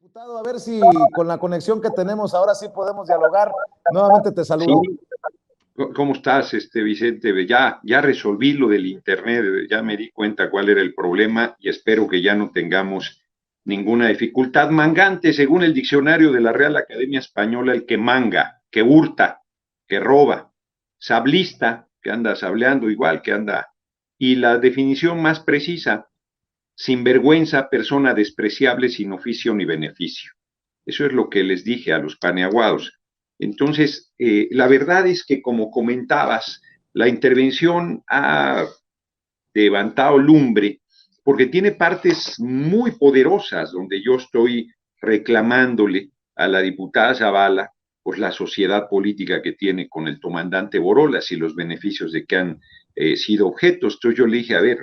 Diputado, a ver si con la conexión que tenemos ahora sí podemos dialogar. Nuevamente te Sí, saludo. ¿cómo estás, Vicente? Ya resolví lo del internet, ya me di cuenta cuál era el problema y espero que ya no tengamos ninguna dificultad. Mangante, según el diccionario de la Real Academia Española, el que manga, que hurta, que roba, sablista, que anda sableando igual, que anda. Y la definición más precisa, sinvergüenza, persona despreciable sin oficio ni beneficio. Eso es lo que les dije a los paneaguados. Entonces, la verdad es que, como comentabas, la intervención ha levantado lumbre porque tiene partes muy poderosas donde yo estoy reclamándole a la diputada Zavala pues la sociedad política que tiene con el comandante Borolas y los beneficios de que han sido objetos. Entonces yo le dije, a ver,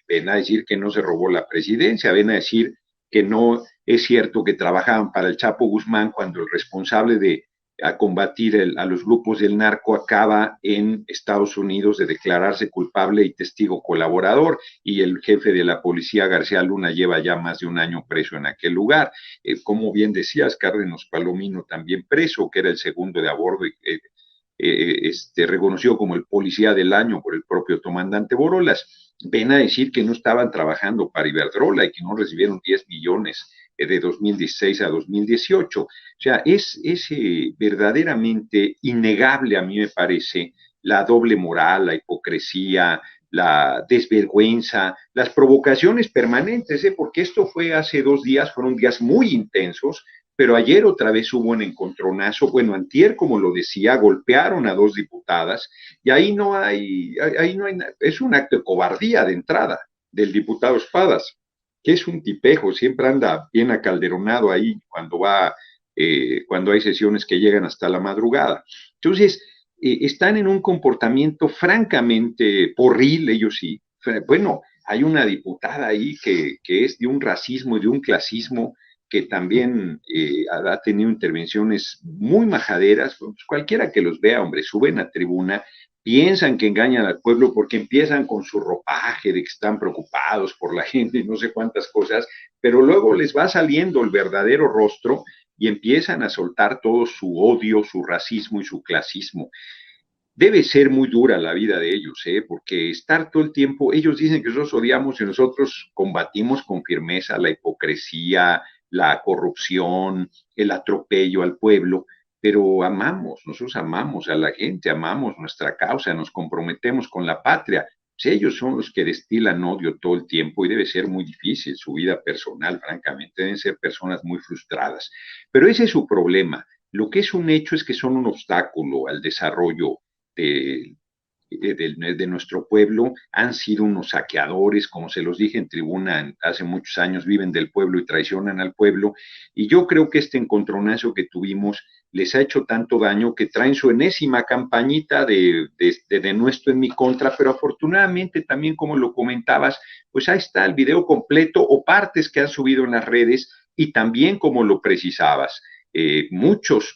ven a decir que no se robó la presidencia, ven a decir que no es cierto que trabajaban para el Chapo Guzmán cuando el responsable de a combatir a los grupos del narco acaba en Estados Unidos de declararse culpable y testigo colaborador, y el jefe de la policía, García Luna, lleva ya más de un año preso en aquel lugar. Como bien decías, Cárdenas Palomino también preso, que era el segundo de a bordo, reconocido como el policía del año por el propio comandante Borolas. Ven a decir que no estaban trabajando para Iberdrola y que no recibieron 10 millones de 2016 a 2018. O sea, es verdaderamente innegable, a mí me parece, la doble moral, la hipocresía, la desvergüenza, las provocaciones permanentes, porque esto fue hace 2 días, fueron días muy intensos, pero ayer otra vez hubo un encontronazo, bueno, antier, como lo decía, golpearon a 2 diputadas, y ahí no hay, es un acto de cobardía de entrada del diputado Espadas, que es un tipejo, siempre anda bien acalderonado ahí cuando hay sesiones que llegan hasta la madrugada. Entonces, están en un comportamiento francamente porril, ellos sí. Bueno, hay una diputada ahí que es de un racismo y de un clasismo que también ha tenido intervenciones muy majaderas. Pues cualquiera que los vea, hombre, suben a tribuna, piensan que engañan al pueblo porque empiezan con su ropaje de que están preocupados por la gente y no sé cuántas cosas, pero luego les va saliendo el verdadero rostro y empiezan a soltar todo su odio, su racismo y su clasismo. Debe ser muy dura la vida de ellos, porque estar todo el tiempo, ellos dicen que nosotros odiamos y nosotros combatimos con firmeza la hipocresía, la corrupción, el atropello al pueblo, pero nosotros amamos a la gente, amamos nuestra causa, nos comprometemos con la patria. Pues ellos son los que destilan odio todo el tiempo y debe ser muy difícil su vida personal, francamente, deben ser personas muy frustradas. Pero ese es su problema. Lo que es un hecho es que son un obstáculo al desarrollo de, de nuestro pueblo, han sido unos saqueadores, como se los dije en tribuna hace muchos años, viven del pueblo y traicionan al pueblo, y yo creo que este encontronazo que tuvimos les ha hecho tanto daño que traen su enésima campañita de nuestro en mi contra, pero afortunadamente también, como lo comentabas, pues ahí está el video completo o partes que han subido en las redes, y también como lo precisabas,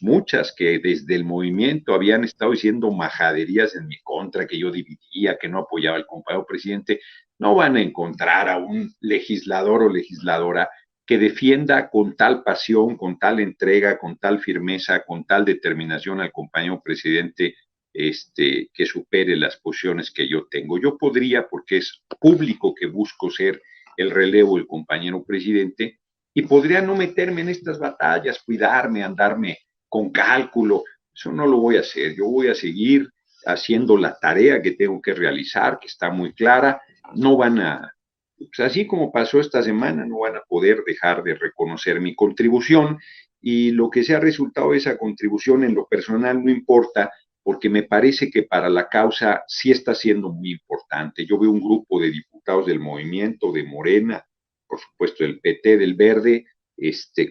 muchas que desde el movimiento habían estado diciendo majaderías en mi contra, que yo dividía, que no apoyaba al compañero presidente, no van a encontrar a un legislador o legisladora que defienda con tal pasión, con tal entrega, con tal firmeza, con tal determinación al compañero presidente, que supere las posiciones que yo tengo. Yo podría, porque es público que busco ser el relevo del compañero presidente, y podría no meterme en estas batallas, cuidarme, andarme con cálculo. Eso no lo voy a hacer. Yo voy a seguir haciendo la tarea que tengo que realizar, que está muy clara. No van a, pues así como pasó esta semana, no van a poder dejar de reconocer mi contribución, y lo que sea resultado de esa contribución en lo personal no importa, porque me parece que para la causa sí está siendo muy importante. Yo veo un grupo de diputados del movimiento, de Morena, por supuesto del PT, del Verde,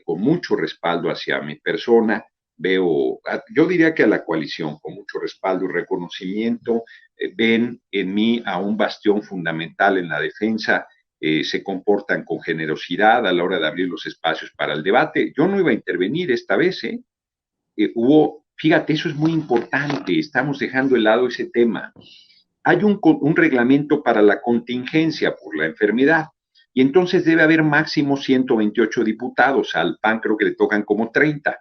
con mucho respaldo hacia mi persona. Veo, yo diría que a la coalición, con mucho respaldo y reconocimiento, ven en mí a un bastión fundamental en la defensa, se comportan con generosidad a la hora de abrir los espacios para el debate. Yo no iba a intervenir esta vez, fíjate, eso es muy importante, estamos dejando de lado ese tema. Hay un reglamento para la contingencia por la enfermedad, y entonces debe haber máximo 128 diputados, al PAN creo que le tocan como 30.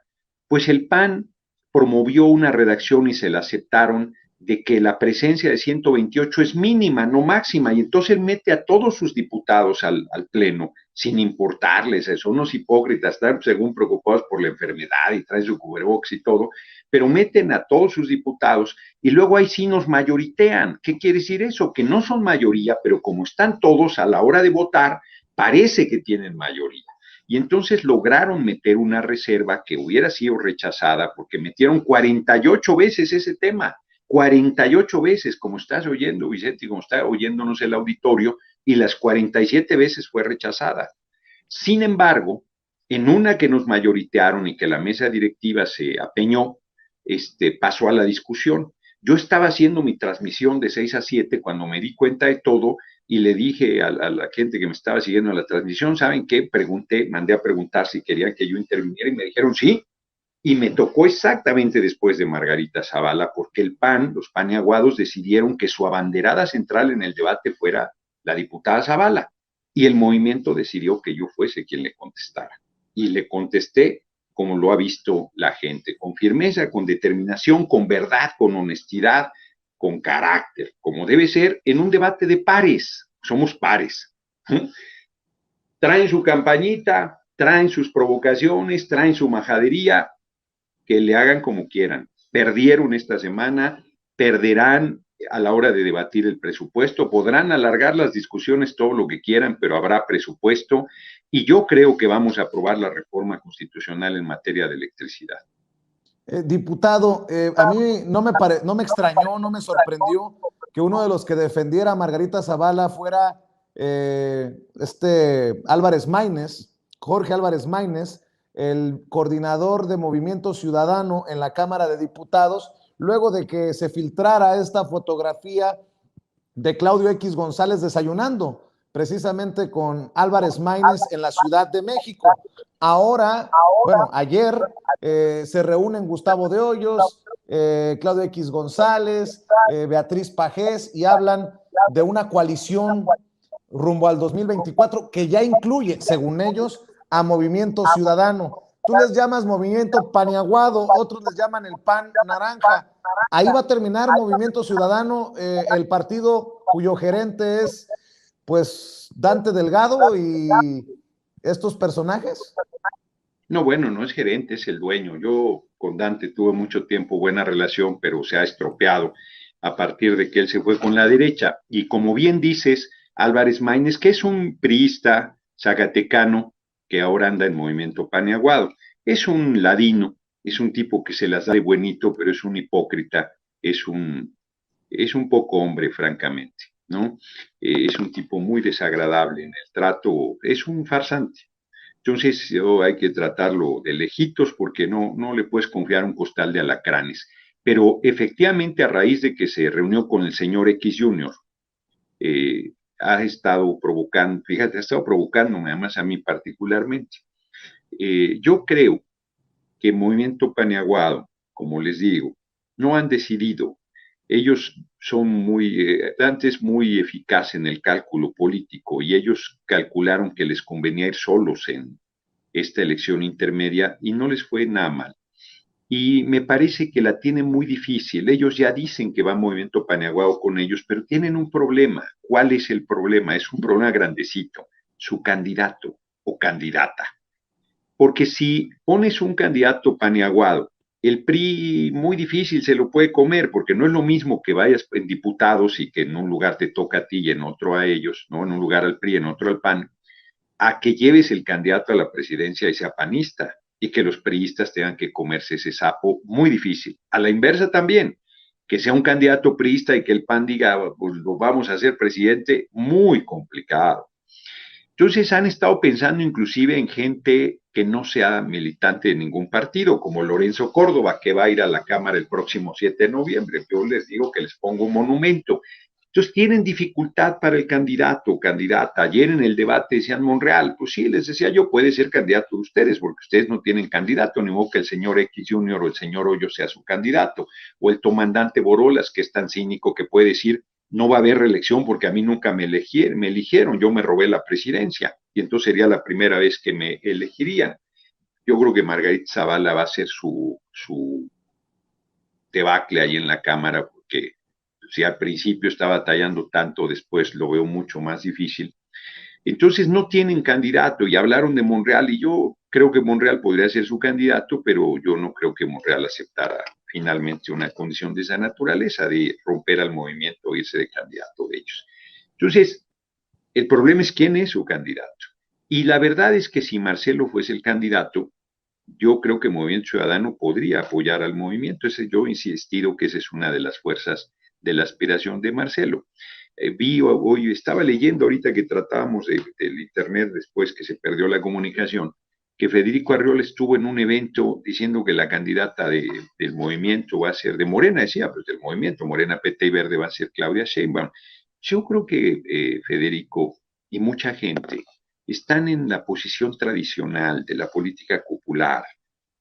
Pues el PAN promovió una redacción y se la aceptaron de que la presencia de 128 es mínima, no máxima, y entonces mete a todos sus diputados al Pleno, sin importarles, son unos hipócritas, están según preocupados por la enfermedad y traen su cubrebocas y todo, pero meten a todos sus diputados y luego ahí sí nos mayoritean. ¿Qué quiere decir eso? Que no son mayoría, pero como están todos a la hora de votar, parece que tienen mayoría. Y entonces lograron meter una reserva que hubiera sido rechazada porque metieron 48 veces ese tema. 48 veces, como estás oyendo, Vicente, y como está oyéndonos el auditorio, y las 47 veces fue rechazada. Sin embargo, en una que nos mayoritearon y que la mesa directiva se apeñó, pasó a la discusión. Yo estaba haciendo mi transmisión de 6 a 7 cuando me di cuenta de todo y le dije a la gente que me estaba siguiendo en la transmisión, ¿saben qué? Pregunté, mandé a preguntar si querían que yo interviniera y me dijeron sí, y me tocó exactamente después de Margarita Zavala, porque el PAN, los paniaguados, decidieron que su abanderada central en el debate fuera la diputada Zavala, y el movimiento decidió que yo fuese quien le contestara. Y le contesté como lo ha visto la gente, con firmeza, con determinación, con verdad, con honestidad, con carácter, como debe ser en un debate de pares. Somos pares. Traen su campañita, traen sus provocaciones, traen su majadería, que le hagan como quieran. Perdieron esta semana, perderán a la hora de debatir el presupuesto, podrán alargar las discusiones todo lo que quieran, pero habrá presupuesto y yo creo que vamos a aprobar la reforma constitucional en materia de electricidad. Diputado, a mí no me extrañó, no me sorprendió que uno de los que defendiera a Margarita Zavala fuera Álvarez Maínez, Jorge Álvarez Maínez, el coordinador de Movimiento Ciudadano en la Cámara de Diputados, luego de que se filtrara esta fotografía de Claudio X González desayunando precisamente con Álvarez Maínez en la Ciudad de México. Ahora, bueno, ayer se reúnen Gustavo de Hoyos, Claudio X González, Beatriz Pajés y hablan de una coalición rumbo al 2024 que ya incluye, según ellos, a Movimiento Ciudadano. Tú les llamas Movimiento Paniaguado, otros les llaman el PAN Naranja. Ahí va a terminar Movimiento Ciudadano, el partido cuyo gerente es, pues, Dante Delgado y estos personajes. No, bueno, no es gerente, es el dueño. Yo con Dante tuve mucho tiempo buena relación, pero se ha estropeado a partir de que él se fue con la derecha. Y como bien dices, Álvarez Maínez, que es un priista zacatecano que ahora anda en Movimiento Paniaguado, es un ladino, es un tipo que se las da de buenito, pero es un hipócrita, es un poco hombre, francamente, ¿no? Es un tipo muy desagradable en el trato, es un farsante. Entonces, hay que tratarlo de lejitos porque no le puedes confiar un costal de alacranes. Pero efectivamente, a raíz de que se reunió con el señor X Junior, ha estado provocando, fíjate, ha estado provocándome, además a mí particularmente. Yo creo que Movimiento Paniaguado, como les digo, no han decidido. Ellos son antes muy eficaz en el cálculo político y ellos calcularon que les convenía ir solos en esta elección intermedia y no les fue nada mal. Y me parece que la tienen muy difícil. Ellos ya dicen que va Movimiento Paniaguado con ellos, pero tienen un problema. ¿Cuál es el problema? Es un problema grandecito. Su candidato o candidata. Porque si pones un candidato paniaguado, el PRI muy difícil se lo puede comer, porque no es lo mismo que vayas en diputados y que en un lugar te toca a ti y en otro a ellos, ¿no? En un lugar al PRI, en otro al PAN, a que lleves el candidato a la presidencia y sea panista, y que los priistas tengan que comerse ese sapo, muy difícil. A la inversa también, que sea un candidato priista y que el PAN diga, pues lo vamos a hacer presidente, muy complicado. Entonces han estado pensando inclusive en gente que no sea militante de ningún partido, como Lorenzo Córdoba, que va a ir a la Cámara el próximo 7 de noviembre. Yo les digo que les pongo un monumento. Entonces tienen dificultad para el candidato o candidata. Ayer en el debate decían Monreal, pues sí, les decía yo, puede ser candidato de ustedes, porque ustedes no tienen candidato, ni modo que el señor X Junior o el señor Hoyo sea su candidato, o el comandante Borolas, que es tan cínico que puede decir, no va a haber reelección porque a mí nunca me eligieron, yo me robé la presidencia y entonces sería la primera vez que me elegirían. Yo creo que Margarita Zavala va a ser su debacle ahí en la Cámara, porque si al principio está batallando tanto, después lo veo mucho más difícil. Entonces no tienen candidato y hablaron de Monreal y yo creo que Monreal podría ser su candidato, pero yo no creo que Monreal aceptara finalmente una condición de esa naturaleza, de romper al movimiento o irse de candidato de ellos. Entonces, el problema es quién es su candidato. Y la verdad es que si Marcelo fuese el candidato, yo creo que Movimiento Ciudadano podría apoyar al movimiento. Yo he insistido que esa es una de las fuerzas de la aspiración de Marcelo. Hoy estaba leyendo ahorita que tratábamos del internet después que se perdió la comunicación, que Federico Arriola estuvo en un evento diciendo que la candidata del movimiento va a ser de Morena, decía, pues del movimiento Morena, PT y Verde va a ser Claudia Sheinbaum. Yo creo que Federico y mucha gente están en la posición tradicional de la política popular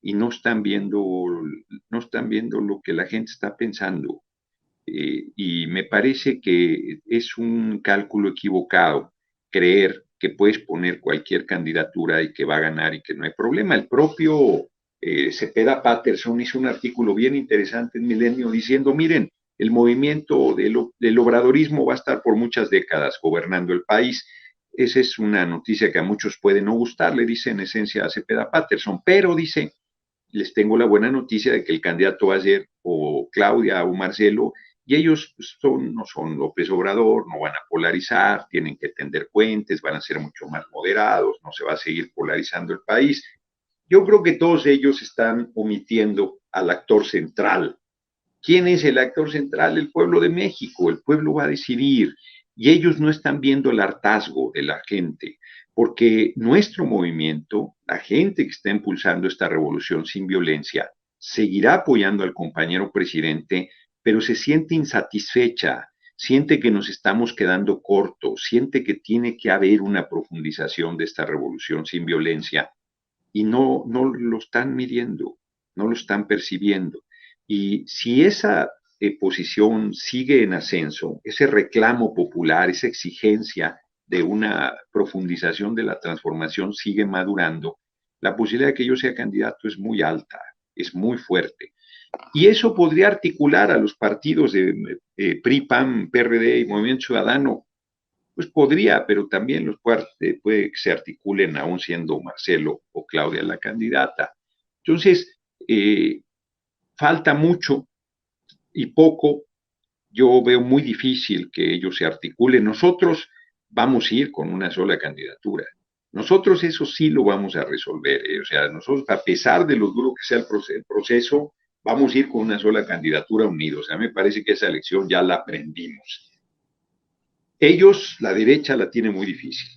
y no están viendo lo que la gente está pensando. Y me parece que es un cálculo equivocado creer que puedes poner cualquier candidatura y que va a ganar y que no hay problema. El propio Cepeda Patterson hizo un artículo bien interesante en Milenio diciendo, miren, el movimiento del obradorismo va a estar por muchas décadas gobernando el país. Esa es una noticia que a muchos puede no gustar, le dice en esencia a Cepeda Patterson, pero dice, les tengo la buena noticia de que el candidato va a ser o Claudia o Marcelo, y ellos pues, no son López Obrador, no van a polarizar, tienen que tender puentes, van a ser mucho más moderados, no se va a seguir polarizando el país. Yo creo que todos ellos están omitiendo al actor central. ¿Quién es el actor central? El pueblo de México. El pueblo va a decidir y ellos no están viendo el hartazgo de la gente, porque nuestro movimiento, la gente que está impulsando esta revolución sin violencia, seguirá apoyando al compañero presidente, pero se siente insatisfecha, siente que nos estamos quedando cortos, siente que tiene que haber una profundización de esta revolución sin violencia y no lo están midiendo, no lo están percibiendo. Y si esa posición sigue en ascenso, ese reclamo popular, esa exigencia de una profundización de la transformación sigue madurando, la posibilidad de que yo sea candidato es muy alta, es muy fuerte. Y eso podría articular a los partidos de PRI, PAN, PRD y Movimiento Ciudadano. Pues podría, pero también puede que se articulen aún siendo Marcelo o Claudia la candidata. Entonces, falta mucho y poco. Yo veo muy difícil que ellos se articulen. Nosotros vamos a ir con una sola candidatura. Nosotros eso sí lo vamos a resolver. O sea, nosotros, a pesar de lo duro que sea el proceso, vamos a ir con una sola candidatura unidos. A mí me parece que esa elección ya la aprendimos. Ellos, la derecha, la tiene muy difícil,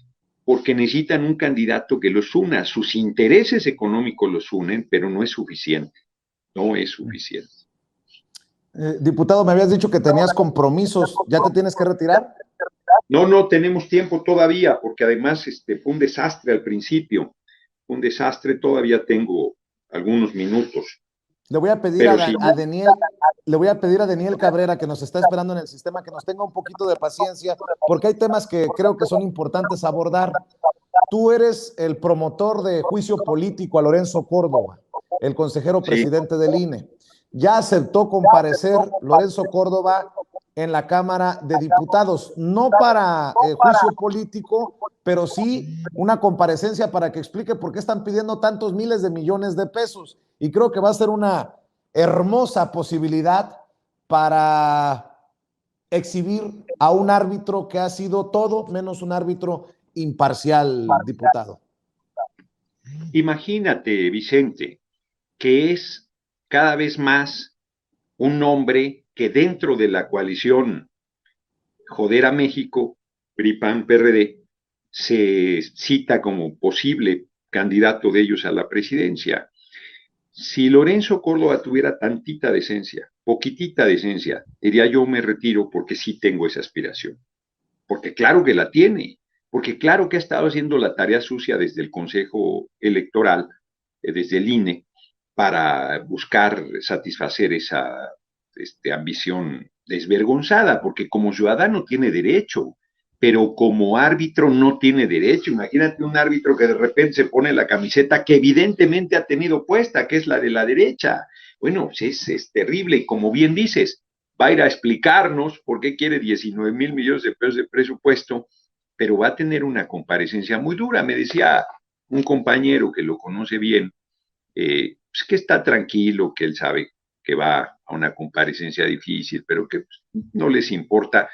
porque necesitan un candidato que los una. Sus intereses económicos los unen, pero no es suficiente. No es suficiente. Diputado, me habías dicho que tenías compromisos. ¿Ya te tienes que retirar? No tenemos tiempo todavía, porque además fue un desastre al principio. Fue un desastre, todavía tengo algunos minutos. Le voy a pedir Pero sí, a Daniel, le voy a pedir a Daniel Cabrera, que nos está esperando en el sistema, que nos tenga un poquito de paciencia, porque hay temas que creo que son importantes abordar. Tú eres el promotor de juicio político a Lorenzo Córdoba, el consejero sí. presidente del INE. Ya aceptó comparecer Lorenzo Córdoba en la Cámara de Diputados, no para juicio político, pero sí una comparecencia para que explique por qué están pidiendo tantos miles de millones de pesos. Y creo que va a ser una hermosa posibilidad para exhibir a un árbitro que ha sido todo menos un árbitro imparcial, diputado. Imagínate, Vicente, que es cada vez más un nombre que dentro de la coalición Joder a México, PRI, PAN, PRD, se cita como posible candidato de ellos a la presidencia. Si Lorenzo Córdoba tuviera tantita decencia, poquitita decencia, diría yo me retiro porque sí tengo esa aspiración. Porque claro que la tiene, porque claro que ha estado haciendo la tarea sucia desde el Consejo Electoral, desde el INE, para buscar satisfacer esa ambición desvergonzada, porque como ciudadano tiene derecho, pero como árbitro no tiene derecho. Imagínate un árbitro que de repente se pone la camiseta que evidentemente ha tenido puesta, que es la de la derecha. Bueno, pues es terrible y como bien dices, va a ir a explicarnos por qué quiere 19,000 millones de pesos de presupuesto, pero va a tener una comparecencia muy dura. Me decía un compañero que lo conoce bien, pues que está tranquilo, que él sabe que va a una comparecencia difícil, pero que pues, no les importa.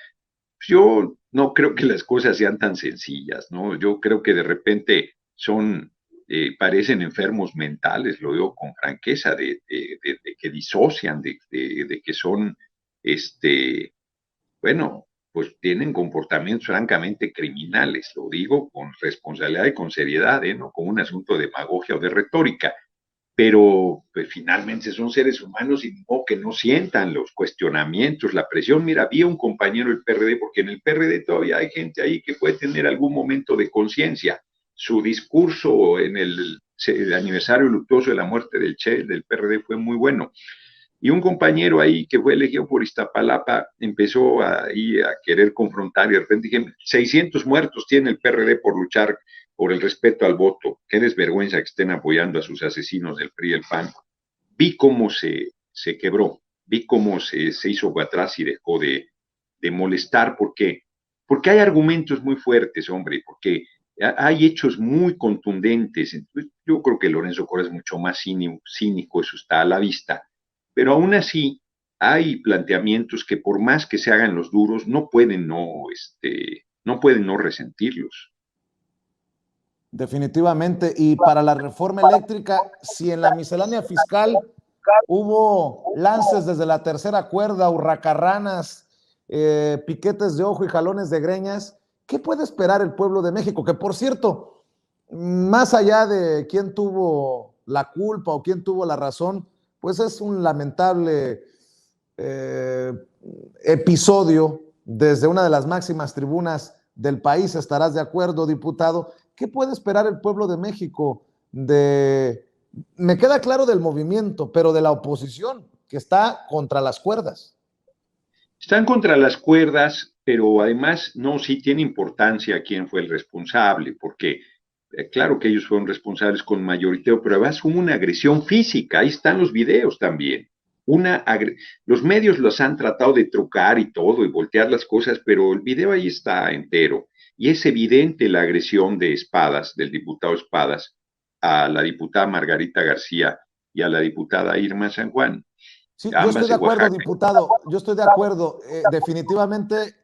Yo no creo que las cosas sean tan sencillas, ¿no? Yo creo que de repente parecen enfermos mentales, lo digo con franqueza, de que disocian, de que son, este, bueno, pues tienen comportamientos francamente criminales, lo digo con responsabilidad y con seriedad, ¿eh? No como un asunto de demagogia o de retórica, pero pues, finalmente son seres humanos y no que no sientan los cuestionamientos, la presión. Mira, había un compañero del PRD, porque en el PRD todavía hay gente ahí que puede tener algún momento de conciencia. Su discurso en el aniversario luctuoso de la muerte del Che del PRD fue muy bueno. Y un compañero ahí que fue elegido por Iztapalapa empezó ahí a querer confrontar y de repente dije, 600 muertos tiene el PRD por luchar por el respeto al voto. Qué desvergüenza que estén apoyando a sus asesinos del PRI y el PAN. Vi cómo se quebró, vi cómo se hizo para atrás y dejó de molestar, porque hay argumentos muy fuertes, hombre, porque hay hechos muy contundentes. Entonces, yo creo que Lorenzo Córdoba es mucho más cínico, eso está a la vista, pero aún así hay planteamientos que por más que se hagan los duros, no pueden no resentirlos. Definitivamente. Y para la reforma eléctrica, si en la miscelánea fiscal hubo lances desde la tercera cuerda, hurracarranas, piquetes de ojo y jalones de greñas, ¿qué puede esperar el pueblo de México? Que por cierto, más allá de quién tuvo la culpa o quién tuvo la razón, pues es un lamentable eh, episodio desde una de las máximas tribunas del país. ¿Estarás de acuerdo, diputado? ¿Qué puede esperar el pueblo de México de... Me queda claro del movimiento, pero de la oposición, que está contra las cuerdas? Están contra las cuerdas, pero además no, sí tiene importancia quién fue el responsable, porque claro que ellos fueron responsables con mayoriteo, pero además hubo una agresión física, ahí están los videos también. Los medios los han tratado de trucar y todo y voltear las cosas, pero el video ahí está entero. Y es evidente la agresión de Espadas, del diputado Espadas, a la diputada Margarita García y a la diputada Irma San Juan, Sí, yo estoy ambas de de acuerdo, Oaxaca. diputado, yo estoy de acuerdo. Definitivamente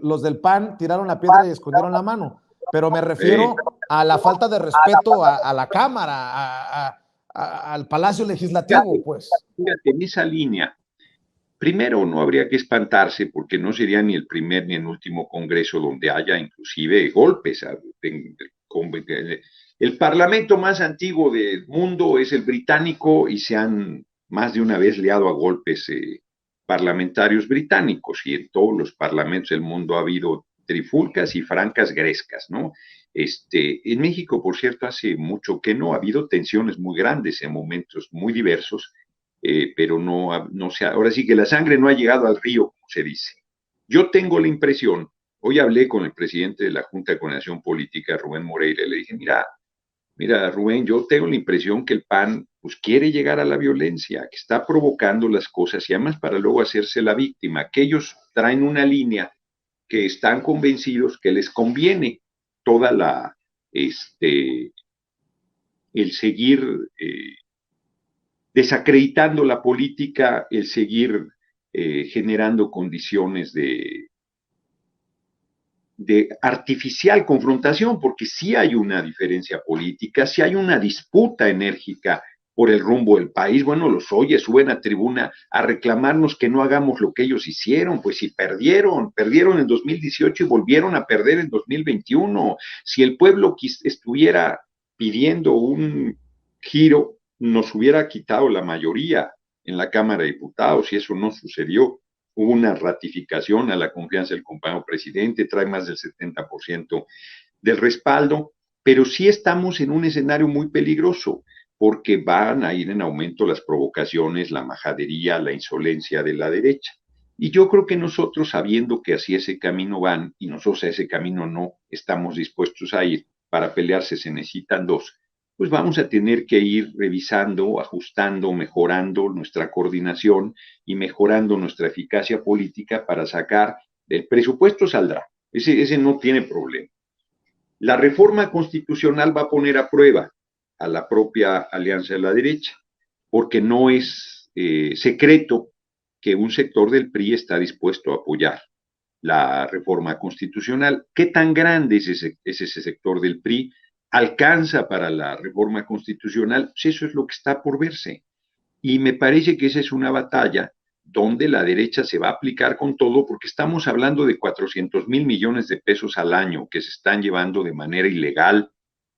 los del PAN tiraron la piedra y escondieron la mano, pero me Eh, refiero a la falta de respeto a la Cámara, al Palacio Legislativo, pues. Fíjate, en esa línea, primero no habría que espantarse porque no sería ni el primer ni el último congreso donde haya inclusive golpes. El parlamento más antiguo del mundo es el británico y se han más de una vez liado a golpes parlamentarios británicos y en todos los parlamentos del mundo ha habido trifulcas y francas grescas, ¿no? En México, por cierto, hace mucho que no ha habido tensiones muy grandes en momentos muy diversos, pero no sé, ahora sí que la sangre no ha llegado al río, como se dice. Yo tengo la impresión, hoy hablé con el presidente de la Junta de Coordinación Política, Rubén Moreira, y le dije, mira, Rubén, yo tengo la impresión que el PAN pues quiere llegar a la violencia, que está provocando las cosas y además para luego hacerse la víctima, que ellos traen una línea que están convencidos que les conviene toda el seguir desacreditando la política, el seguir generando condiciones de artificial confrontación, porque sí hay una diferencia política, sí hay una disputa enérgica por el rumbo del país. Bueno, los oye, suben a tribuna a reclamarnos que no hagamos lo que ellos hicieron, pues si perdieron en 2018 y volvieron a perder en 2021. Si el pueblo estuviera pidiendo un giro, nos hubiera quitado la mayoría en la Cámara de Diputados y eso no sucedió. Hubo una ratificación a la confianza del compañero presidente, trae más del 70% del respaldo, pero sí estamos en un escenario muy peligroso porque van a ir en aumento las provocaciones, la majadería, la insolencia de la derecha. Y yo creo que nosotros, sabiendo que así ese camino van, y nosotros a ese camino no estamos dispuestos a ir, para pelearse se necesitan dos, pues vamos a tener que ir revisando, ajustando, mejorando nuestra coordinación y mejorando nuestra eficacia política para sacar, el presupuesto saldrá, ese no tiene problema. La reforma constitucional va a poner a prueba a la propia Alianza de la Derecha, porque no es secreto que un sector del PRI está dispuesto a apoyar la reforma constitucional. ¿Qué tan grande es ese sector del PRI? ¿Alcanza para la reforma constitucional? Pues eso es lo que está por verse. Y me parece que esa es una batalla donde la derecha se va a aplicar con todo, porque estamos hablando de 400,000 millones de pesos al año que se están llevando de manera ilegal,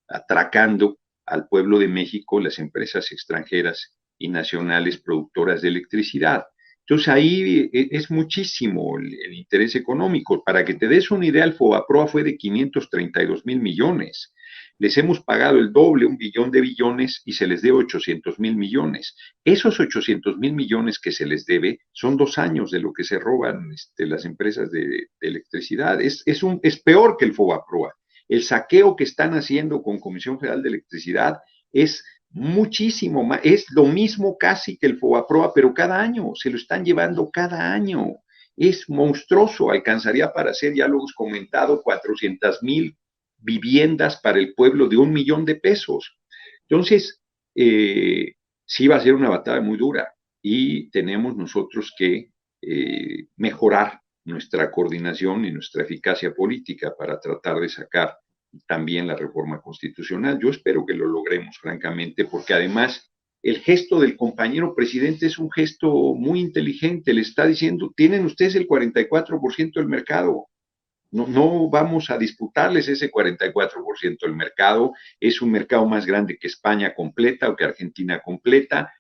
atracando al pueblo de México las empresas extranjeras y nacionales productoras de electricidad. Entonces ahí es muchísimo el interés económico. Para que te des una idea, el FOBAPROA fue de 532,000 millones. Les hemos pagado el doble, 1 billón de billones, y se les debe 800,000 millones. Esos 800,000 millones que se les debe son 2 años de lo que se roban las empresas de electricidad. Es peor que el FOBAPROA. El saqueo que están haciendo con Comisión Federal de Electricidad es muchísimo más, es lo mismo casi que el FOBAPROA, pero cada año, se lo están llevando cada año. Es monstruoso, alcanzaría para hacer, ya lo hemos comentado, 400,000 viviendas para el pueblo de 1 millón de pesos. Entonces, sí va a ser una batalla muy dura y tenemos nosotros que mejorar nuestra coordinación y nuestra eficacia política para tratar de sacar también la reforma constitucional. Yo espero que lo logremos, francamente, porque además el gesto del compañero presidente es un gesto muy inteligente. Le está diciendo, tienen ustedes el 44% del mercado. No vamos a disputarles ese 44% del mercado. Es un mercado más grande que España completa o que Argentina completa.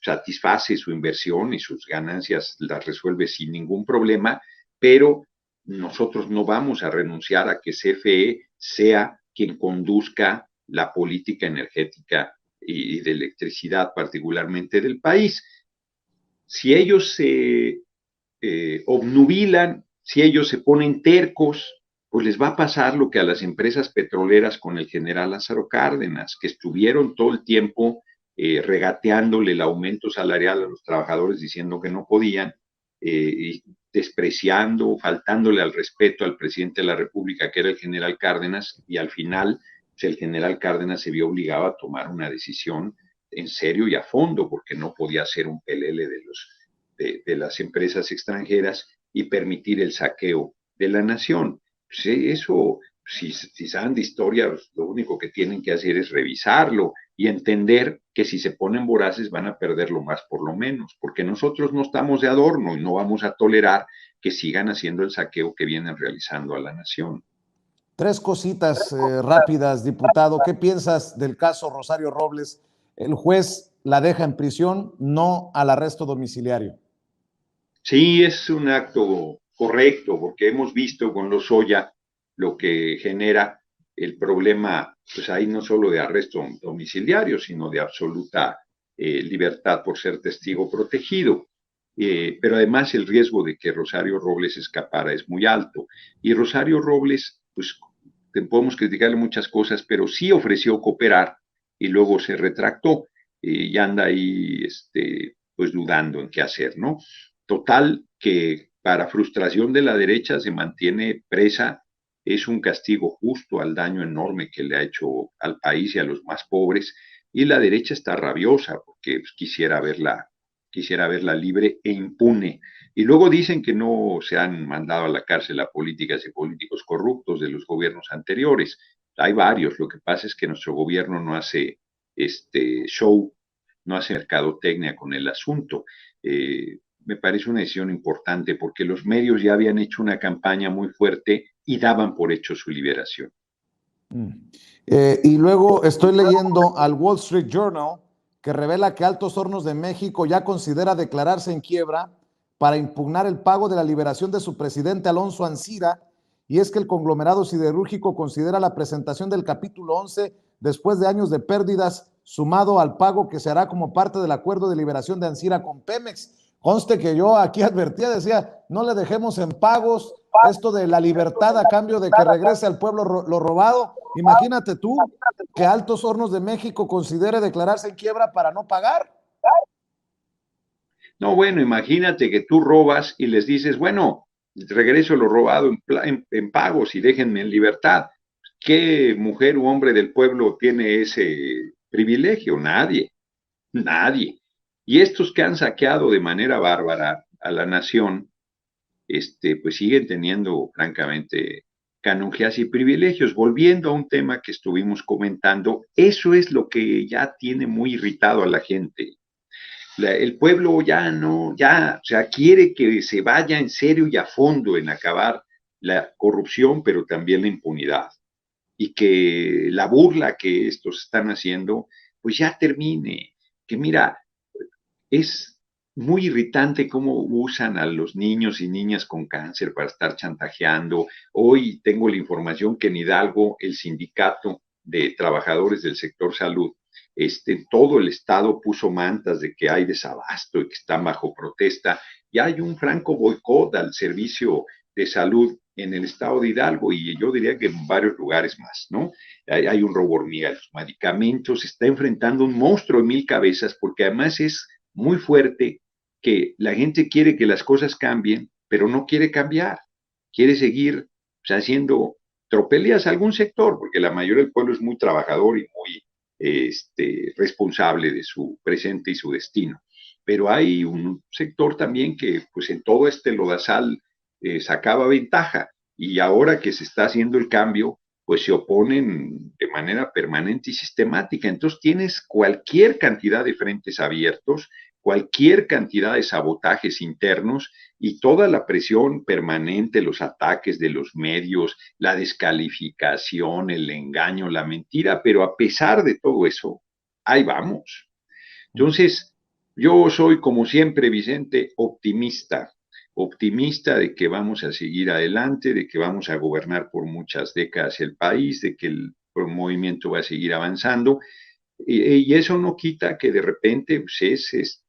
Satisface su inversión y sus ganancias las resuelve sin ningún problema, pero nosotros no vamos a renunciar a que CFE sea quien conduzca la política energética y de electricidad, particularmente del país. Si ellos se obnubilan, si ellos se ponen tercos, pues les va a pasar lo que a las empresas petroleras con el general Lázaro Cárdenas, que estuvieron todo el tiempo regateándole el aumento salarial a los trabajadores diciendo que no podían, y despreciando, faltándole al respeto al presidente de la República, que era el general Cárdenas, y al final pues, el general Cárdenas se vio obligado a tomar una decisión en serio y a fondo, porque no podía ser un pelele de las empresas extranjeras y permitir el saqueo de la nación. Pues eso, si saben de historia, lo único que tienen que hacer es revisarlo y entender que si se ponen voraces van a perder lo más por lo menos, porque nosotros no estamos de adorno y no vamos a tolerar que sigan haciendo el saqueo que vienen realizando a la nación. Tres cositas rápidas, diputado. ¿Qué piensas del caso Rosario Robles? El juez la deja en prisión, no al arresto domiciliario. Sí, es un acto correcto, porque hemos visto con Lozoya lo que genera el problema, pues ahí no solo de arresto domiciliario, sino de absoluta libertad por ser testigo protegido. Pero además el riesgo de que Rosario Robles escapara es muy alto. Y Rosario Robles, pues podemos criticarle muchas cosas, pero sí ofreció cooperar y luego se retractó y anda ahí pues dudando en qué hacer, ¿no? Total, que para frustración de la derecha se mantiene presa, es un castigo justo al daño enorme que le ha hecho al país y a los más pobres, y la derecha está rabiosa porque pues, quisiera verla libre e impune. Y luego dicen que no se han mandado a la cárcel a políticas y políticos corruptos de los gobiernos anteriores. Hay varios, lo que pasa es que nuestro gobierno no hace show, no hace mercadotecnia con el asunto. Me parece una decisión importante porque los medios ya habían hecho una campaña muy fuerte y daban por hecho su liberación. Y luego estoy leyendo al Wall Street Journal que revela que Altos Hornos de México ya considera declararse en quiebra para impugnar el pago de la liberación de su presidente Alonso Ancira, y es que el conglomerado siderúrgico considera la presentación del capítulo 11 después de años de pérdidas, sumado al pago que se hará como parte del acuerdo de liberación de Ancira con Pemex, Conste que yo aquí advertía, decía, no le dejemos en pagos esto de la libertad a cambio de que regrese al pueblo lo robado. Imagínate tú que Altos Hornos de México considere declararse en quiebra para no pagar. No, bueno, imagínate que tú robas y les dices, bueno, regreso lo robado en pagos y déjenme en libertad. ¿Qué mujer u hombre del pueblo tiene ese privilegio? Nadie, nadie. Y estos que han saqueado de manera bárbara a la nación, pues siguen teniendo, francamente, canonjías y privilegios. Volviendo a un tema que estuvimos comentando, eso es lo que ya tiene muy irritado a la gente. El pueblo ya no, ya, o sea, quiere que se vaya en serio y a fondo en acabar la corrupción, pero también la impunidad. Y que la burla que estos están haciendo, pues ya termine. Que mira, es muy irritante cómo usan a los niños y niñas con cáncer para estar chantajeando. Hoy tengo la información que en Hidalgo el sindicato de trabajadores del sector salud, todo el estado puso mantas de que hay desabasto y que están bajo protesta. Y hay un franco boicot al servicio de salud en el estado de Hidalgo y yo diría que en varios lugares más, ¿no? Hay un robo hormiga de los medicamentos, se está enfrentando un monstruo de 1000 cabezas porque además es muy fuerte que la gente quiere que las cosas cambien, pero no quiere cambiar, quiere seguir, o sea, haciendo tropelías a algún sector, porque la mayoría del pueblo es muy trabajador y muy responsable de su presente y su destino. Pero hay un sector también que, pues en todo este lodazal sacaba ventaja y ahora que se está haciendo el cambio, pues se oponen de manera permanente y sistemática. Entonces tienes cualquier cantidad de frentes abiertos, cualquier cantidad de sabotajes internos y toda la presión permanente, los ataques de los medios, la descalificación, el engaño, la mentira, pero a pesar de todo eso, ahí vamos. Entonces, yo soy, como siempre, Vicente, optimista de que vamos a seguir adelante, de que vamos a gobernar por muchas décadas el país, de que el movimiento va a seguir avanzando, y eso no quita que de repente pues, es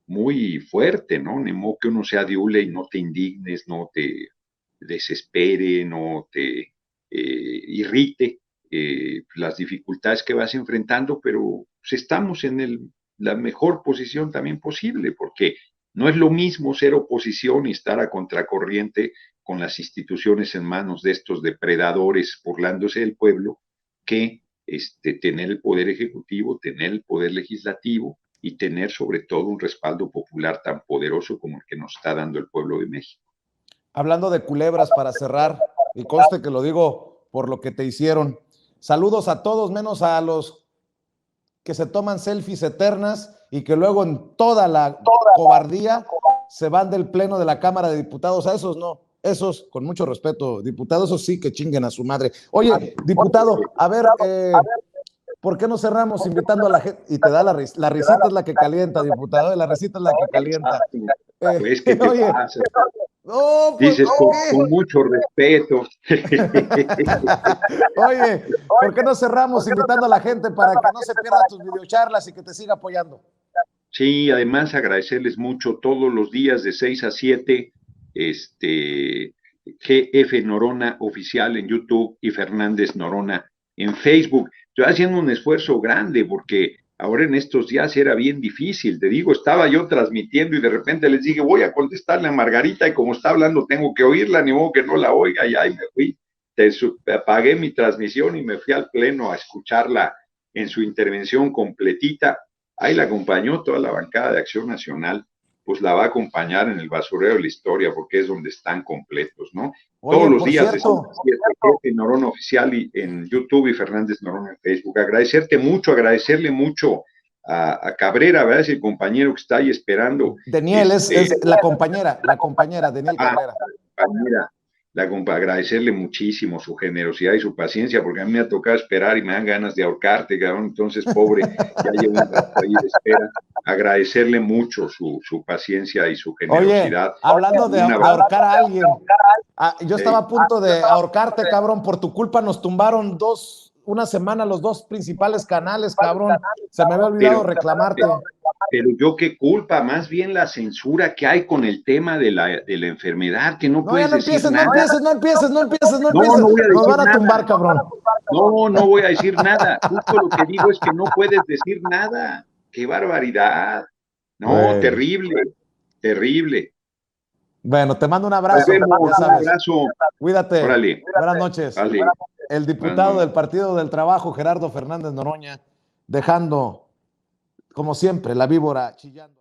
muy fuerte, ¿no? Ni modo que uno sea diule y no te indignes, no te desespere, no te irrite las dificultades que vas enfrentando, pero pues, estamos en la mejor posición también posible, porque no es lo mismo ser oposición y estar a contracorriente con las instituciones en manos de estos depredadores burlándose del pueblo, que tener el poder ejecutivo, tener el poder legislativo y tener sobre todo un respaldo popular tan poderoso como el que nos está dando el pueblo de México. Hablando de culebras para cerrar, y conste que lo digo por lo que te hicieron, saludos a todos menos a los que se toman selfies eternas y que luego en toda la cobardía se van del pleno de la Cámara de Diputados. A esos no, esos, con mucho respeto, diputados, esos sí que chinguen a su madre. Oye, diputado, a ver, ¿por qué no cerramos invitando a la gente? Y te da la risita es la que calienta, diputado, la risita es la que calienta. Pues, ¿qué te oye, pasa? No, pues, Dices con mucho respeto. Oye, ¿por qué no cerramos invitando a la gente para que no se pierda tus videocharlas y que te siga apoyando? Sí, además agradecerles mucho todos los días de 6 a 7, GF Norona Oficial en YouTube y Fernández Norona en Facebook. Estoy haciendo un esfuerzo grande porque ahora en estos días era bien difícil. Te digo, estaba yo transmitiendo y de repente les dije, voy a contestarle a Margarita y como está hablando tengo que oírla, ni modo que no la oiga, y ahí me fui. Apagué mi transmisión y me fui al pleno a escucharla en su intervención completita. Ahí la acompañó toda la bancada de Acción Nacional, pues la va a acompañar en el basurero de la historia porque es donde están completos, ¿no? Oye, todos los días cierto, de Norona Oficial y en YouTube y Fernández Norona en Facebook. Agradecerle mucho a Cabrera, ¿verdad? Es el compañero que está ahí esperando. Daniel es la compañera, Daniel Cabrera. Compañera, agradecerle muchísimo su generosidad y su paciencia, porque a mí me ha tocado esperar y me dan ganas de ahorcarte, cabrón. Entonces, pobre, ya llevo un rato ahí de espera. Agradecerle mucho su paciencia y su generosidad. Oye, hablando de ahorcar a alguien, yo estaba a punto de ahorcarte, cabrón. Por tu culpa nos tumbaron una semana los dos principales canales, cabrón. Se me había olvidado reclamarte. Pero yo qué culpa, más bien la censura que hay con el tema de la enfermedad, que no No, ya puedes no decir empieces, no nada. empieces, no empieces, no empieces, no No, empieces. no voy a Nos decir van a tumbar, nada. cabrón. No, no voy a decir nada. Justo lo que digo es que no puedes decir nada. ¡Qué barbaridad! No, Bueno, terrible, terrible. bueno, te mando un Nos abrazo, vemos, ya un sabes. abrazo. Cuídate. Órale, Buenas noches. vale, El buenas diputado del noches. Partido del Trabajo, Gerardo Fernández Noroña, dejando, como siempre, la víbora chillando.